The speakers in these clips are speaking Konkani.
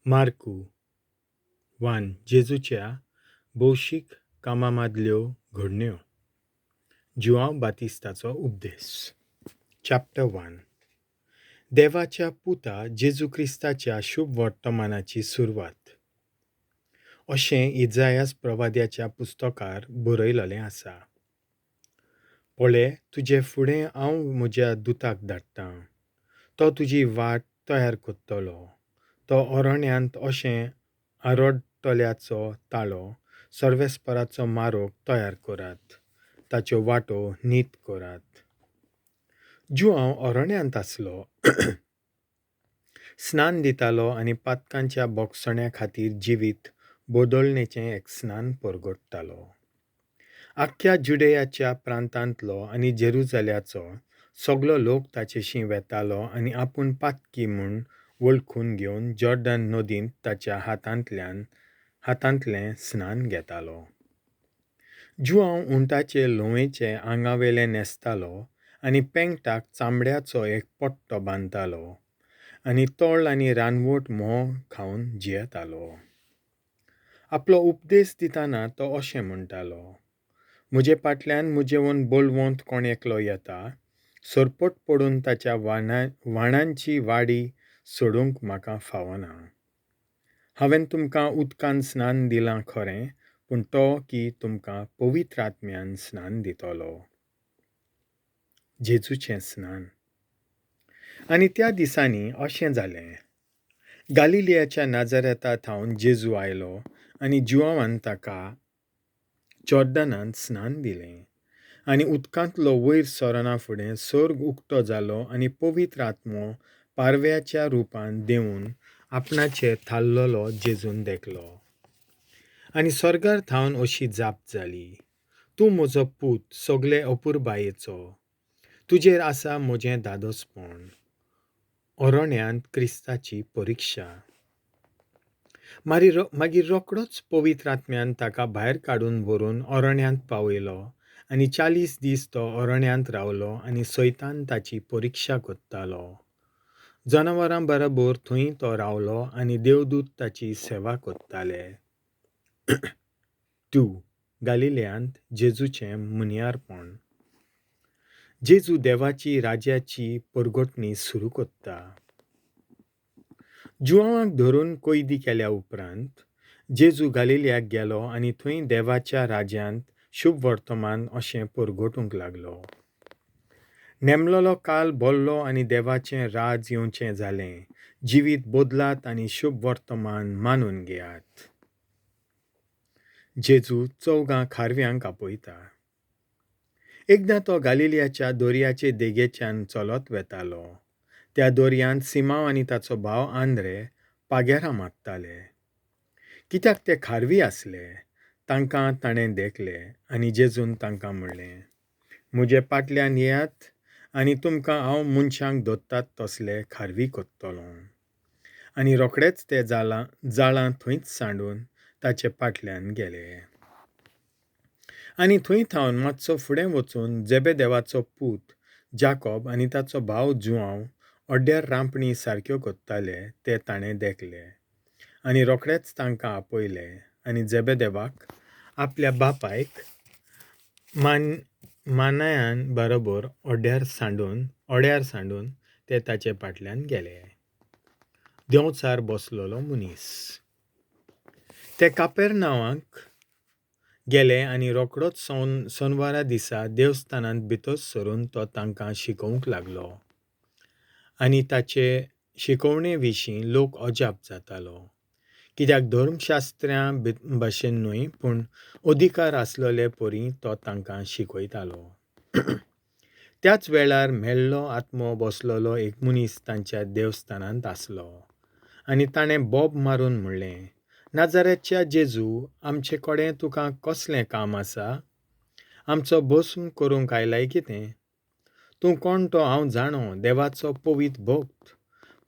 मार्कू 1. जेजूच्या भौशीक कामामदल्यो घडण्यो. जुआंव बातिस्ताचो उपदेश. चॅप्टर 1. देवाच्या पुता जेजू क्रिस्ताच्या शुभ वर्तमानाची सुरवात. अशें इजायास प्रवाद्याच्या पुस्तकार बरयलेलें आसा. पळय, तुजे फुडें हांव म्हज्या दुताक धाडटां. तो तुजी वाट तयार करतलो. तो अरण्यांत अशें आरडटल्याचो ताळो, सर्वेस्पराचो मारोग तयार करात. ताच्यो वाटो नीट करात. जुआंव अरण्यांत आसलो. स्नान दितालो आनी पातकांच्या बोगसण्या खातीर जिवीत बदलणेचें एक स्नान परगटतालो. आख्ख्या जुडेयाच्या प्रांतांतलो आनी जेरुजाल्याचो सगलो लोक ताचेशी वेतालो आनी आपूण पातकी म्हूण वळखून घेवन जॉर्डन नदींत ताच्या हातांतलें स्नान घेतालो. जुआंव उंटाचे ल्हवेचे आंगावेलें न्हेसतालो आनी पेंगटाक चामड्याचो एक पट्टो बांदतालो आनी तोळ आनी रानवट म्होंव खावन जियेतालो. आपलो उपदेश दितना तो अशें म्हणटालो: म्हजे फाटल्यान म्हजेवन बोलवंत कोण एकलो येता, सरपट पडून ताच्या वाणांची वाडी सोडूंक म्हाका फावना. हांवें तुमकां उदकान स्नान दिलां खरें, पूण तो की तुमकां पवित्र आत्म्यान स्नान दितलो. जेजूचें स्नान. आनी त्या दिसांनी अशें जालें. गालिलियाच्या नाजारेता थावन जेजू आयलो आनी जुआंवान ताका जॉर्डनांत स्नान दिलें. आनी उदकांतलो वयर सरना फुडें सर्ग उक्तो जालो आनी पवित्र आत्मो पारव्याच्या रुपान देंवून आपणाचेर थारलोलो जेजून देखलो. आनी सर्गार थावन अशी जाप जाली: तूं म्हजो पूत सगले अपुरबायेचो. तुजेर आसा म्हजें दादोसपण. अरण्यांत क्रिस्ताची परिक्षा. मागीर रोखडोच पवित्र आत्म्यान ताका भायर काडून व्हरून अरण्यांत पावयलो आनी 40 दीस तो अरण्यांत रावलो आनी सैतान ताची परिक्षा कोत्तालो. जनावरां बरोबर थंय तो रावलो आनी देवदूत ताची सेवा कोत्ताले. 2. गालिलियांत जेजूचें मुनियारपण. जेजू देवाची राज्याची परगटणी सुरू कोत्ता. जुआंवाक धरून कैदी केल्या उपरांत जेजू गालिलियाक गेलो आनी थंय देवाच्या राज्यांत शुभ वर्तमान अशें परगटूंक लागलो. नेमलोलो काल बोल्लो आनी देवाचें राज येवचें जालें. जिवीत बदलात आनी शुभ वर्तमान मानून घेयात. जेजू चौगां खारव्यांक आपयता. एकदां तो गालिलियाच्या दोर्याचे देगेच्यान चलत वेतालो. त्या दोर्यांत सिमांव आनी ताचो भाव आंद्रे पागेरां मागताले. कित्याक ते खारवी आसले. तांकां ताणें देखले आनी जेजून तांकां म्हणलें: म्हजे फाटल्यान येयात आनी तुमकां हांव मनशांक दोत्तात तसले खारवी कोत्तलों. आनी रोखडेच ते जाळां थंयच सांडून ताचे फाटल्यान गेले. आनी थंय थावन मातसो फुडें वचून जेबेदेवाचो पूत जाकोब आनी ताचो भाव जुआंव ओड्ड्यार रांपणी सारक्यो कोत्ताले ते ताणें देखले. आनी रोखडेच तांकां आपयले आनी जेबेदेवाक आपल्या बापायक मानायान बरोबर ओड्यार सांडून ते ताचे फाटल्यान गेले. देंवचार बसलोलो मनीस. ते कापेरनावाक गेले आनी रोखडोच सोनवारा दिसा देवस्थानांत भितर सरून तो तांकां शिकोवंक लागलो. आनी ताचे शिकवणे विशीं लोक अजाप जातालो. कित्याक धर्मशास्त्र्यां भाशेन न्हय, पूण अधिकार आसलोले परी तो तांकां शिकयतालो. त्याच वेळार मेळ्ळो आत्मो बसलोलो एक मनीस तांच्या देवस्थानांत आसलो. आनी ताणें बोब मारून म्हणलें: नाजारेतच्या जेजू, आमचे कडेन तुका कसलें काम आसा? आमचो भस्म करूंक आयलाय कितें? तूं कोण तो हांव जाणो, देवाचो पवित्र भक्त.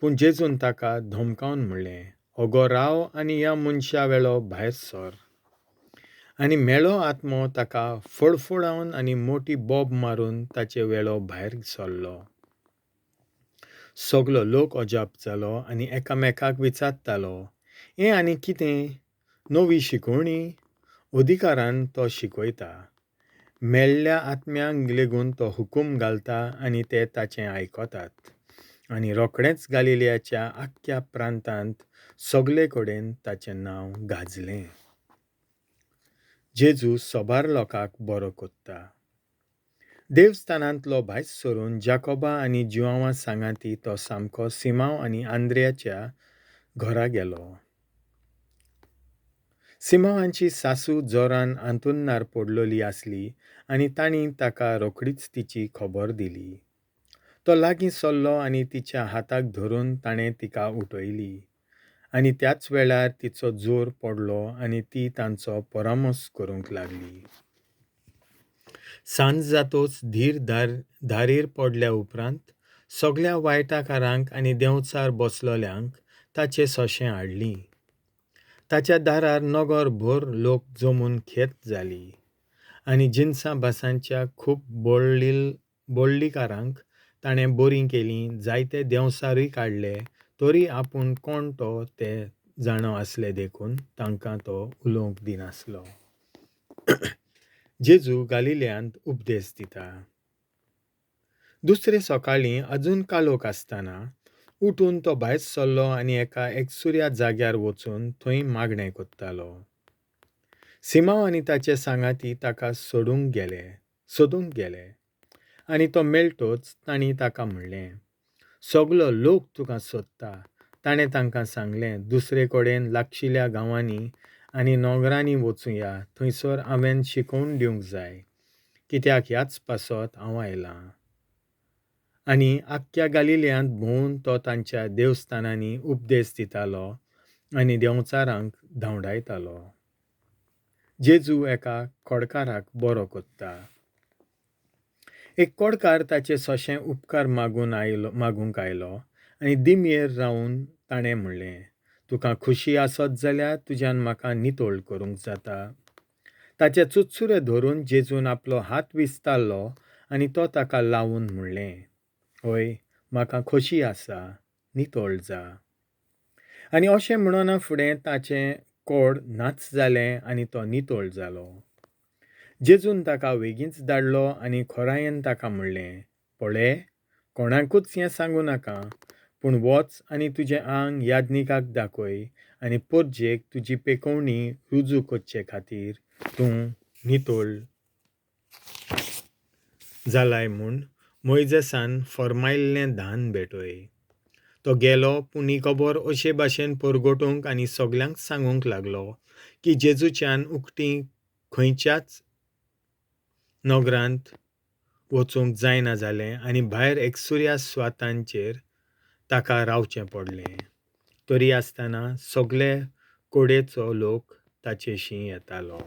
पूण जेजून ताका धमकावन म्हणलें: ओगो राव आनी ह्या मनशा वेळो भायर सर. आनी मेळो आत्मो ताका फडफडावन आनी मोठी बोब मारून ताचे वेळो भायर सरलो. सगलो लोक अजाप जालो आनी एकामेकाक विचारतालो: हें आनी कितें नवी शिकवणी अधिकारान तो शिकयता. मेल्ल्या आत्म्यांक लेगून तो हुकूम घालता आनी ते ताचें आयकतात. आनी रोखडेंच गालिलियाच्या आख्ख्या प्रांतांत सगळे कडेन ताचें नांव गाजलें. जेजू सोबार लोकांक बरो कोत्ता. देवस्थानांतलो भायर सरून जाकोबा आनी जिवांवा सांगाती तो सामको सिमांव आनी आंद्र्याच्या घरा गेलो. सिमांवाची सासू जोरान आंतुन्नार पडलोली आसली आनी तांणी ताका रोखडीच तिची खबर दिली. तो लागीं सरलो आनी तिच्या हाताक धरून ताणें तिका उठयली. आनी त्याच वेळार तिचो जोर पडलो आनी ती तांचो परामोस करूंक लागली. सांज जातोच धीर धारीर पडल्या उपरांत सगळ्या वायटाकारांक आनी देंवचार बसलोल्यांक ताचें सोंशें हाडली. ताच्या दारार नगरभर लोक जमून खेत जाली. आनी जिन्सां भासांच्या खूब बोडलीकारांक ताणें बरीं केलीं. जायते देंवसारूय काडले, तरी आपूण कोण तो तें जाणो आसले देखून तांकां तो उलोवंक दिनासलो. जेजू गालिल्यांत उपदेश दिता. दुसरे सकाळीं अजून कालोख आसतना उठून तो भायर सरलो आनी एका एकसुऱ्या जाग्यार वचून थंय मागणें कोत्तालो. सिमांव आनी ताचे सांगाती ताका सोदूंक गेले आनी तो मेळटोच तांणी ताका म्हणलें, सगलो लोक तुका सोदता. ताणें तांकां सांगलें, दुसरे कडेन लागशिल्ल्या गांवांनी आनी नगरांनी वचुया, थंयसर हांवें शिकोवन दिवंक जाय, कित्याक ह्याच पासत हांव आयलां. आनी आख्ख्या गालिल्यांत भोंवून तो तांच्या देवस्थानांनी उपदेश दितालो आनी देंवचारांक धांवडायतालो. जेजू एका खोडकाराक बरो कोत्ता. एक खोडकार ताचे सोंशें उपकार मागूंक आयलो आनी दिमयेर रावन ताणें म्हणलें, तुका खुशी आसत जाल्यार तुज्यान म्हाका नितोळ करूंक जाता. ताचे चुचुरे धरून जेजून आपलो हात विस्तारलो आनी तो ताका लावून म्हणलें, हय, म्हाका खोशी आसा, नितोळ जा. आनी अशें म्हणना फुडें ताचें कोड नाच जालें आनी तो नितोळ जालो. जेजून ताका वेगींच धाडलो आनी खोरायेन ताका म्हणलें, पळय, कोणाकूच हें सांगू नाका, पूण वच आनी तुजें आंग याजनिकाक दाखय आनी परजेक तुजी पेखवणी रुजू करचे खातीर तूं नितोळ जालाय म्हूण मोइजेसान फर्मायिल्लें दान भेटय. तो गेलो, पूण ही खबर अशे भाशेन परगटूंक आनी सगल्यांक सांगूंक लागलो की जेजूच्यान उक्तीं खंयच्याच नगरांत वचूंक जायना जालें आनी भायर एकसुऱ्या स्वातांचेर ताका रावचें पडलें. तरी आसतना सगळे कोडेचो लोक ताचेशी येतालो.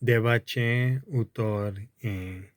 देवाचें उतर हें.